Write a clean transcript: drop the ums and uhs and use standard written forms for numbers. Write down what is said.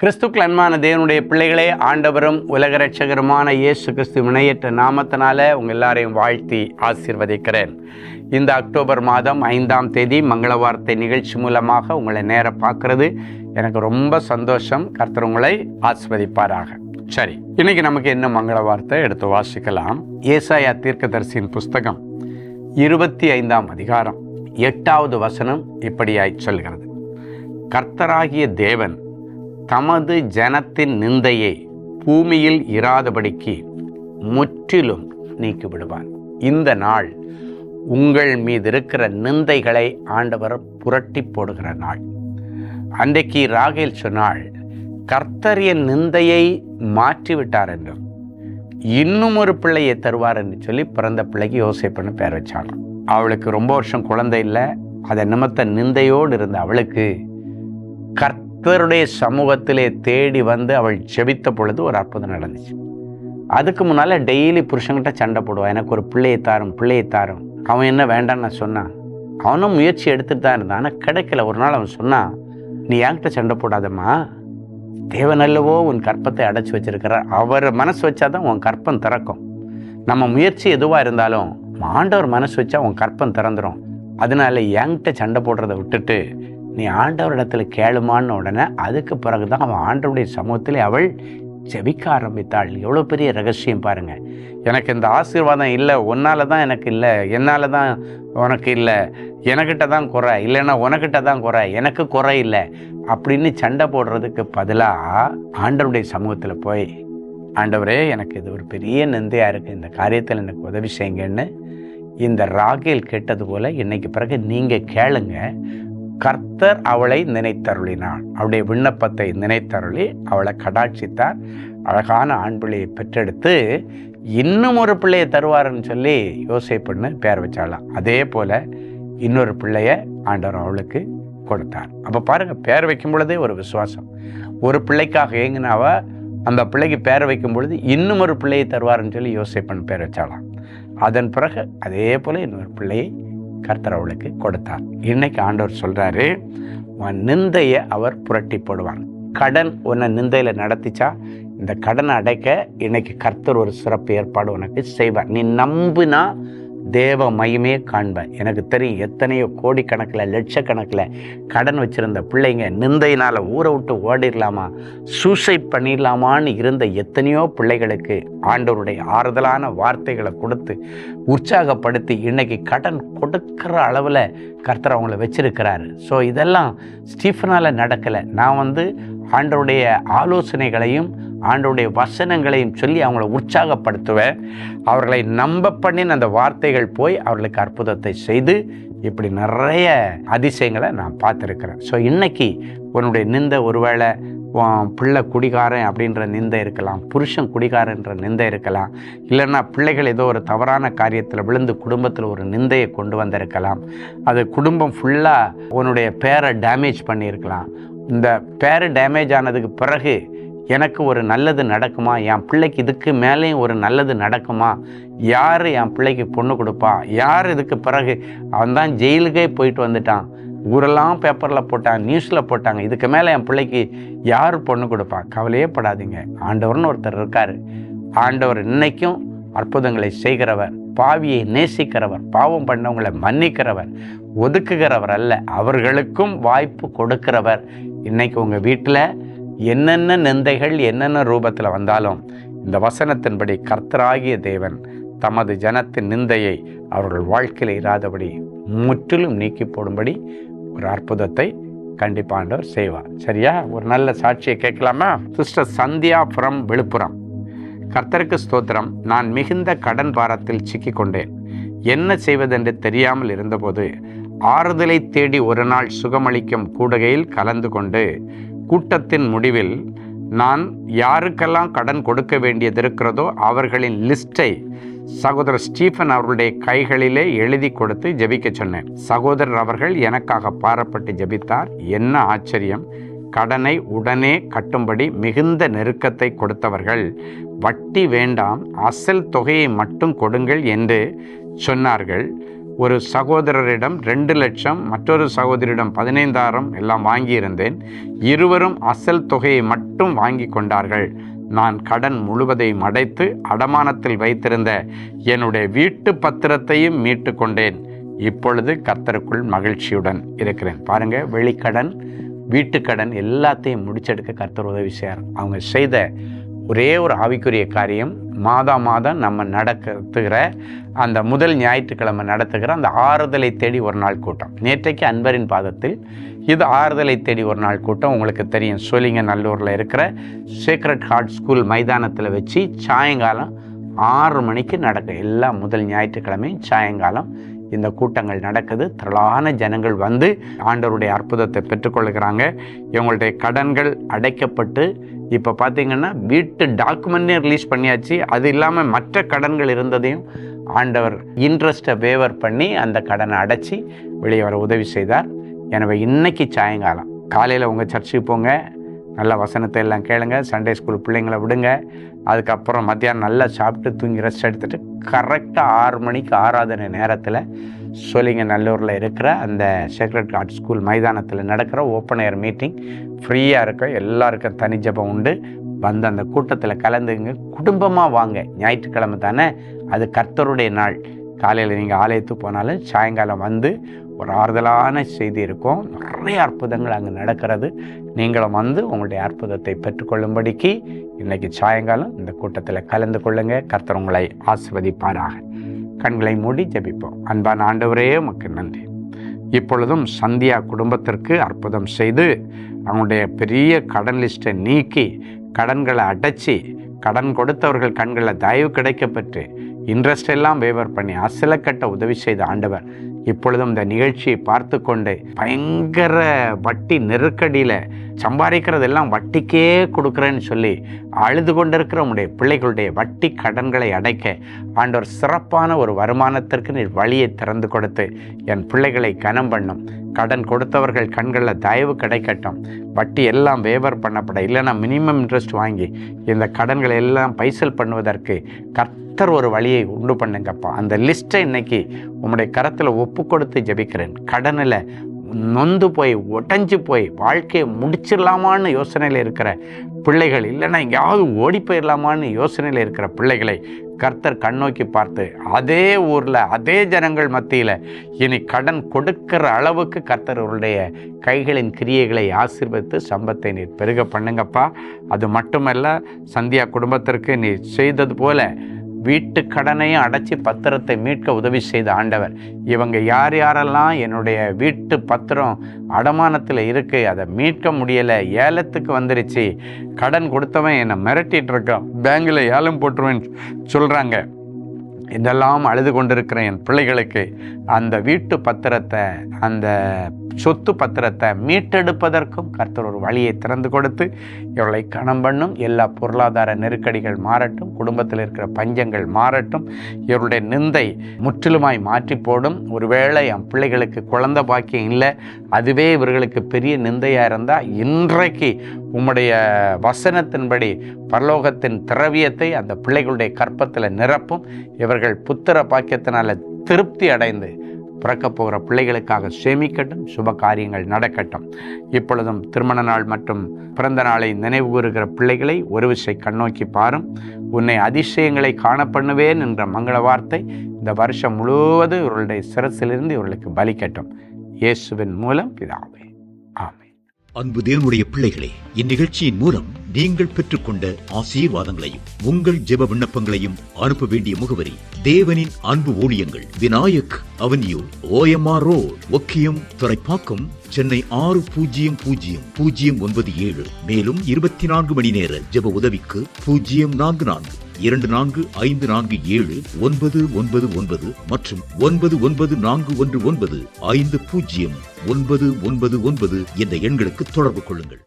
கிறிஸ்துக்கள் அன்பான தேவனுடைய பிள்ளைகளே, ஆண்டவரும் உலக இரட்சகருமான இயேசு கிறிஸ்து இணையற்ற நாமத்தினால உங்கள் எல்லாரையும் வாழ்த்தி ஆசீர்வதிக்கிறேன். இந்த அக்டோபர் மாதம் 5ஆம் தேதி மங்கள வார்த்தை நிகழ்ச்சி மூலமாக உங்களை நேர பார்க்கறது எனக்கு ரொம்ப சந்தோஷம். கர்த்தர் உங்களை ஆசீர்வதிப்பாராக. சரி, இன்னைக்கு நமக்கு என்ன மங்கள வார்த்தை எடுத்து வாசிக்கலாம். ஏசாயா தீர்க்கதரிசியின் புஸ்தகம் 25ஆம் அதிகாரம் 8வது வசனம் இப்படியாய் சொல்கிறது. கர்த்தராகிய தேவன் தமது ஜனத்தின் நிந்தையை பூமியில் இராதபடிக்கு முற்றிலும் நீக்கிவிடுவார். இந்த நாள் உங்கள் மீது இருக்கிற நிந்தைகளை ஆண்டவர் புரட்டி போடுகிற நாள். அன்றைக்கு ராகேல் சொன்னாள், கர்த்தர் என் நிந்தையை மாற்றிவிட்டார் என்றும் இன்னும் ஒரு பிள்ளையை தருவார் என்று சொல்லி பிறந்த பிள்ளைக்கு யோசேப்புன்னு பேர் வச்சாங்க. அவளுக்கு ரொம்ப வருஷம் குழந்தை இல்லை. அதை நிமித்த நிந்தையோடு இருந்த அவளுக்கு கர்த்தருடைய சமூகத்திலே தேடி வந்து அவள் ஜெபித்த பொழுது ஒரு அற்புதம் நடந்துச்சு. அதுக்கு முன்னால் டெய்லி புருஷன்கிட்ட சண்டை போடுவான், எனக்கு ஒரு பிள்ளையை தாரும். அவன் என்ன வேண்டான்னு நான் சொன்னான். அவனும் முயற்சி எடுத்துட்டு தான் இருந்தான், ஆனால் கிடைக்கல. ஒரு நாள் அவன் சொன்னான், நீ என்கிட்ட சண்டை போடாதம்மா, தேவனல்லவோ உன் கற்பத்தை அடைச்சி வச்சிருக்கிறார். அவர் மனசு வச்சாதான் உன் கற்பம் திறக்கும். நம்ம முயற்சி எதுவாக இருந்தாலும் ஆண்டவர் மனசு வச்சா உன் கற்பம் திறந்துடும். அதனால என்கிட்ட சண்டை போடுறதை விட்டுட்டு நீ ஆண்டவரிடத்துல கேளுமான்னு உடனே அதுக்கு பிறகுதான் அவன் ஆண்டவருடைய சமூகத்தில் அவள் ஜெபிக்க ஆரம்பித்தாள். எவ்வளோ பெரிய ரகசியம் பாருங்க. எனக்கு இந்த ஆசீர்வாதம் இல்லை, உன்னால தான் எனக்கு இல்லை, என்னால் தான் உனக்கு இல்லை, எனக்கிட்ட தான் குறை, இல்லைன்னா உனக்கிட்ட தான் குறை, எனக்கு குறை இல்லை அப்படின்னு சண்டை போடுறதுக்கு பதிலாக ஆண்டவருடைய சமூகத்தில் போய், ஆண்டவரே எனக்கு இது ஒரு பெரிய நிந்தையாக இருக்குது, இந்த காரியத்தில் எனக்கு உதவி செய்யுங்கன்னு இந்த ராகேல் கேட்டது போல் இன்னைக்கு பிறகு நீங்கள் கேளுங்க. கர்த்தர் அவளை நினைத்தருளினாள். அவளுடைய விண்ணப்பத்தை நினைத்தருளி அவளை கடாட்சித்தார். அழகான ஆண் பிள்ளையை பெற்றெடுத்து இன்னும் ஒரு பிள்ளையை தருவாருன்னு சொல்லி யோசேப்புன்னு பேர் வச்சாலாம். அதே போல் இன்னொரு பிள்ளைய ஆண்டவர் அவளுக்கு கொடுத்தார். அப்போ பாருங்கள், பேர் வைக்கும் பொழுதே ஒரு விசுவாசம். ஒரு பிள்ளைக்காக ஏங்கினாவ அந்த பிள்ளைக்கு பேர் வைக்கும் பொழுது இன்னும் ஒரு பிள்ளையை தருவாருன்னு சொல்லி யோசேப்புன்னு பேர் வச்சாலாம். அதன் பிறகு அதே போல் இன்னொரு பிள்ளையை கர்த்தர் அவளுக்கு கொடுத்தார். இன்னைக்கு ஆண்டவர் சொல்றாரு, உன் நிந்தையை அவர் புரட்டி போடுவார். கடன் உன்னை நிந்தையில நடத்திச்சா, இந்த கடனை அடைக்க இன்னைக்கு கர்த்தர் ஒரு சிறப்பு ஏற்பாடு உனக்கு செய்வார். நீ நம்பினா தேவ மகிமையை காண்ப. எனக்கு தெரியும், எத்தனையோ கோடிக்கணக்கில் லட்சக்கணக்கில் கடன் வச்சிருந்த பிள்ளைங்க நிந்தையினால் ஊரை விட்டு ஓடிடலாமா, சூசைட் பண்ணிடலாமான்னு இருந்த எத்தனையோ பிள்ளைகளுக்கு ஆண்டவருடைய ஆறுதலான வார்த்தைகளை கொடுத்து உற்சாகப்படுத்தி இன்னைக்கு கடன் கொடுக்கிற அளவில் கர்த்தர் அவங்கள வச்சிருக்கிறாரு. ஸோ இதெல்லாம் ஸ்டீஃபனால் நடக்கலை. நான் ஆண்டவருடைய ஆலோசனைகளையும் ஆண்டவருடைய வசனங்களையும் சொல்லி அவங்கள உற்சாகப்படுத்துவேன். அவர்களை நம்ப பண்ணி அந்த வார்த்தைகள் போய் அவர்களுக்கு அற்புதத்தை செய்து இப்படி நிறைய அதிசயங்களை நான் பார்த்துருக்கிறேன். ஸோ இன்னைக்கு உன்னுடைய நிந்தை ஒருவேளை பிள்ளை குடிகாரன் அப்படின்ற நிந்தை இருக்கலாம், புருஷன் குடிகாரன்ற நிந்தை இருக்கலாம், இல்லைன்னா பிள்ளைகள் ஏதோ ஒரு தவறான காரியத்தில் விழுந்து குடும்பத்தில் ஒரு நிந்தையை கொண்டு வந்திருக்கலாம். அது குடும்பம் ஃபுல்லாக உன்னுடைய பேரை டேமேஜ் பண்ணியிருக்கலாம். இந்த பேர் டேமேஜ் ஆனதுக்கு பிறகு எனக்கு ஒரு நல்லது நடக்குமா, என் பிள்ளைக்கு இதுக்கு மேலேயும் ஒரு நல்லது நடக்குமா, யார் என் பிள்ளைக்கு பொண்ணு கொடுப்பா, யார் இதுக்கு பிறகு அவன் தான் ஜெயிலுக்கே போயிட்டு வந்துட்டான், ஊரெல்லாம் பேப்பரில் போட்டாங்க, நியூஸில் போட்டாங்க, இதுக்கு மேலே என் பிள்ளைக்கு யார் பொண்ணு கொடுப்பா. கவலையே படாதீங்க, ஆண்டவர்னு ஒருத்தர் இருக்கார். ஆண்டவர் இன்னைக்கும் அற்புதங்களை செய்கிறவர், பாவியை நேசிக்கிறவர், பாவம் பண்ணவங்களை மன்னிக்கிறவர், ஒதுக்குகிறவர் அல்ல, அவர்களுக்கும் வாய்ப்பு கொடுக்கிறவர். இன்னைக்கு உங்கள் வீட்டில் என்னென்ன நிந்தைகள் என்னென்ன ரூபத்தில் வந்தாலும் இந்த வசனத்தின்படி கர்த்தராகிய தேவன் தமது ஜனத்தின் நிந்தையை அவர்கள் வாழ்க்கையில் இராதபடி முற்றிலும் நீக்கி போடும்படி ஒரு அற்புதத்தை கண்டிப்பாக ஆண்டவர் செய்வார். சரியா? ஒரு நல்ல சாட்சியை கேட்கலாமா? Sister Sandhya from Villupuram. கர்த்தருக்கு ஸ்தோத்திரம். நான் மிகுந்த கடன் பாரத்தில் சிக்கிக்கொண்டேன். என்ன செய்வதென்று தெரியாமல் இருந்தபோது ஆறுதலை தேடி ஒரு நாள் சுகமளிக்கும் கூடுகையில் கலந்து கொண்டு கூட்டத்தின் முடிவில் நான் யாருக்கெல்லாம் கடன் கொடுக்க வேண்டியது இருக்கிறதோ அவர்களின் லிஸ்ட்டை சகோதரர் ஸ்டீஃபன் அவர்களுடைய கைகளிலே எழுதி கொடுத்து ஜெபிக்க சொன்னேன். சகோதரர் அவர்கள் எனக்காக பாரப்பட்டு ஜெபித்தார். என்ன ஆச்சரியம்! கடனை உடனே கட்டும்படி மிகுந்த நெருக்கத்தை கொடுத்தவர்கள் வட்டி வேண்டாம், அசல் தொகையை மட்டும் கொடுங்கள் என்று சொன்னார்கள். ஒரு சகோதரரிடம் 2 லட்சம், மற்றொரு சகோதரியிடம் 15,000 எல்லாம் வாங்கியிருந்தேன். இருவரும் அசல் தொகையை மட்டும் வாங்கி கொண்டார்கள். நான் கடன் முழுவதையும் அடைத்து அடமானத்தில் வைத்திருந்த என்னுடைய வீட்டு பத்திரத்தையும் மீட்டு கொண்டேன். இப்பொழுது கர்த்தருக்குள் மகிழ்ச்சியுடன் இருக்கிறேன். பாருங்கள், வெளிக்கடன், வீட்டுக்கடன் எல்லாத்தையும் முடிச்செடுக்க கர்த்தர் உதவி செய்கிறார். அவங்க செய்த ஒரே ஒரு ஆவிக்குரிய காரியம், மாதம் நம்ம நடத்துகிற அந்த முதல் ஞாயிற்றுக்கிழமை நடத்துகிற அந்த ஆறுதலை தேடி ஒரு நாள் கூட்டம். நேற்றைக்கு அன்பரின் பாதத்தில், இது ஆறுதலை தேடி ஒரு நாள் கூட்டம். உங்களுக்கு தெரியும், சோழிங்கநல்லூரில் இருக்கிற சேக்ரட் ஹார்ட் ஸ்கூல் மைதானத்தில் வச்சு சாயங்காலம் 6 மணிக்கு நடக்கும். எல்லா முதல் ஞாயிற்றுக்கிழமையும் சாயங்காலம் இந்த கூட்டங்கள் நடக்குது. திரளான ஜனங்கள் வந்து ஆண்டவருடைய அற்புதத்தை பெற்றுக்கொள்கிறாங்க. இவங்களுடைய கடன்கள் அடைக்கப்பட்டு இப்போ பார்த்திங்கன்னா வீட்டு டாக்குமெண்ட்டே ரிலீஸ் பண்ணியாச்சு. அது இல்லாமல் மற்ற கடன்கள் இருந்ததையும் ஆண்டவர் இன்ட்ரெஸ்ட்டை வேவர் பண்ணி அந்த கடனை அடைச்சி வெளியே வர உதவி செய்தார். எனவே இன்னைக்கு சாயங்காலம் காலையில் உங்கள் சர்ச்சுக்கு போங்க, நல்ல வசனத்தை எல்லாம் கேளுங்க, சண்டே ஸ்கூல் பிள்ளைங்களை விடுங்க. அதுக்கப்புறம் மத்தியானம் நல்லா சாப்பிட்டு தூங்கி ரெஸ்ட் எடுத்துகிட்டு கரெக்டாக 6 மணிக்கு ஆராதனை நேரத்தில் சோழிங்கநல்லூரில் இருக்கிற அந்த சேக்ரட் ஹார்ட் ஸ்கூல் மைதானத்தில் நடக்கிற ஓப்பன் ஏர் மீட்டிங் ஃப்ரீயாக இருக்கும். எல்லாருக்கும் தனி ஜெபம் உண்டு. வந்து அந்த கூட்டத்தில் கலந்துங்க. குடும்பமாக வாங்க. ஞாயிற்றுக்கிழமை தானே, அது கர்த்தருடைய நாள். காலையில் நீங்கள் ஆலயத்துக்கு போனாலும் சாயங்காலம் வந்து ஒரு ஆறுதலான செய்தி இருக்கும். நிறைய அற்புதங்கள் அங்கே நடக்கிறது. நீங்களும் வந்து உங்களுடைய அற்புதத்தை பெற்றுக்கொள்ளும்படிக்கு இன்றைக்கி சாயங்காலம் இந்த கூட்டத்தில் கலந்து கொள்ளுங்க. கர்த்தர் உங்களை ஆசீர்வதிப்பாராக. கண்களை மூடி ஜெபிப்போம். அன்பான ஆண்டவரே, உமக்கு நன்றி. இப்பொழுதும் சந்தியா குடும்பத்திற்கு அற்புதம் செய்து அவங்களுடைய பெரிய கடன் லிஸ்ட்டை நீக்கி கடன்களை அடைச்சி கடன் கொடுத்தவர்கள் கண்களில் தயவு கிடைக்கப்பெற்று இன்ட்ரெஸ்ட் எல்லாம் வேவர் பண்ணி அசலக்கட்ட உதவி செய்த ஆண்டவர் இப்பொழுதும் இந்த நிகழ்ச்சியை பார்த்து கொண்டு பயங்கர வட்டி நெருக்கடியில் சம்பாதிக்கிறதெல்லாம் வட்டிக்கே கொடுக்குறேன்னு சொல்லி அழுது கொண்டிருக்கிற உங்களுடைய பிள்ளைகளுடைய வட்டி கடன்களை அடைக்க ஆண்டவர் சிறப்பான ஒரு வருமானத்திற்கு நீர் வழியை திறந்து கொடுத்து என் பிள்ளைகளை கனம் பண்ணும். கடன் கொடுத்தவர்கள் கண்களில் தயவு கிடைக்கட்டும். வட்டி எல்லாம் வேவர் பண்ணப்பட, இல்லைன்னா மினிமம் இன்ட்ரெஸ்ட் வாங்கி இந்த கடன்களை எல்லாம் பைசல் பண்ணுவதற்கு கர்த்தர் ஒரு வழியை உண்டு பண்ணுங்கப்பா. அந்த லிஸ்ட்டை இன்னைக்கு உங்களுடைய கரத்தில் ஒப்பு கொடுத்து ஜெபிக்கிறேன். கடனில் நொந்து போய் உடைஞ்சு போய் வாழ்க்கையை முடிச்சிடலாமான்னு யோசனையில் இருக்கிற பிள்ளைகள், இல்லைன்னா எங்கேயாவது ஓடி போயிடலாமான்னு யோசனையில் இருக்கிற பிள்ளைகளை கர்த்தர் கண்ணோக்கி பார்த்து அதே ஊரில் அதே ஜனங்கள் மத்தியில் இனி கடன் கொடுக்கிற அளவுக்கு கர்த்தர் அவருடைய கைகளின் கிரியைகளை ஆசீர்வதித்து சம்பத்தை நீர் பெருக பண்ணுங்கப்பா. அது மட்டுமல்ல, சந்தியா குடும்பத்திற்கு நீர் செய்தது போல வீட்டு கடனையும் அடைச்சி பத்திரத்தை மீட்க உதவி செய்த ஆண்டவர், இவங்க யார் யாரெல்லாம் என்னுடைய வீட்டு பத்திரம் அடமானத்தில் இருக்குது, அதை மீட்க முடியலை, ஏலத்துக்கு வந்துருச்சு, கடன் கொடுத்தவன் என்னை மிரட்டிகிட்டு இருக்கான், பேங்கில் ஏலம் போட்டுருவேன்னு சொல்கிறாங்க, இதெல்லாம் அழுது கொண்டிருக்கிற என் பிள்ளைகளுக்கு அந்த வீட்டு பத்திரத்தை, அந்த சொத்து பத்திரத்தை மீட்டெடுப்பதற்கும் கர்த்தர் ஒரு வழியை திறந்து கொடுத்து இவர்களை கனம் பண்ணும். எல்லா பொருளாதார நெருக்கடிகள் மாறட்டும், குடும்பத்தில் இருக்கிற பஞ்சங்கள் மாறட்டும், இவருடைய நிந்தை முற்றிலுமாய் மாற்றி போடும். ஒருவேளை என் பிள்ளைகளுக்கு குழந்தை பாக்கியம் இல்லை, அதுவே இவர்களுக்கு பெரிய நிந்தையாக இருந்தால் இன்றைக்கு உம்முடைய வசனத்தின்படி பரலோகத்தின் திரவியத்தை அந்த பிள்ளைகளுடைய கற்பத்தில் நிரப்பும். இவர்கள் புத்திர பாக்கியத்தினால திருப்தி அடைந்து பிறக்கப் போகிற பிள்ளைகளுக்காக சேமிக்கட்டும், சுப காரியங்கள் நடக்கட்டும். இப்பொழுதும் திருமண நாள் மற்றும் பிறந்த நாளை நினைவு கூறுகிற பிள்ளைகளை ஒரு விசை கண்ணோக்கி பாரும். உன்னை அதிசயங்களை காணப்பண்ணுவேன் என்ற மங்கள வார்த்தை இந்த வருஷம் முழுவதும் இவர்களுடைய சிரசிலிருந்து இவர்களுக்கு பலிக்கட்டும். இயேசுவின் மூலம் பிதாவே, ஆமென். அன்பு தேவனுடைய பிள்ளைகளே, இந்நிகழ்ச்சியின் மூலம் நீங்கள் பெற்றுக்கொண்ட ஆசீர்வாதங்களையும் உங்கள் ஜெப விண்ணப்பங்களையும் அனுப்ப வேண்டிய முகவரி: தேவனின் அன்பு ஊழியங்கள், Vinayak avenue, OMR road, Okkiyam, Thoraipakkam, Chennai 600097. மேலும் 24 மணி நேர ஜெப உதவிக்கு 04424579999 மற்றும் 9941150999 என்ற எண்களுக்கு தொடர்பு கொள்ளுங்கள்.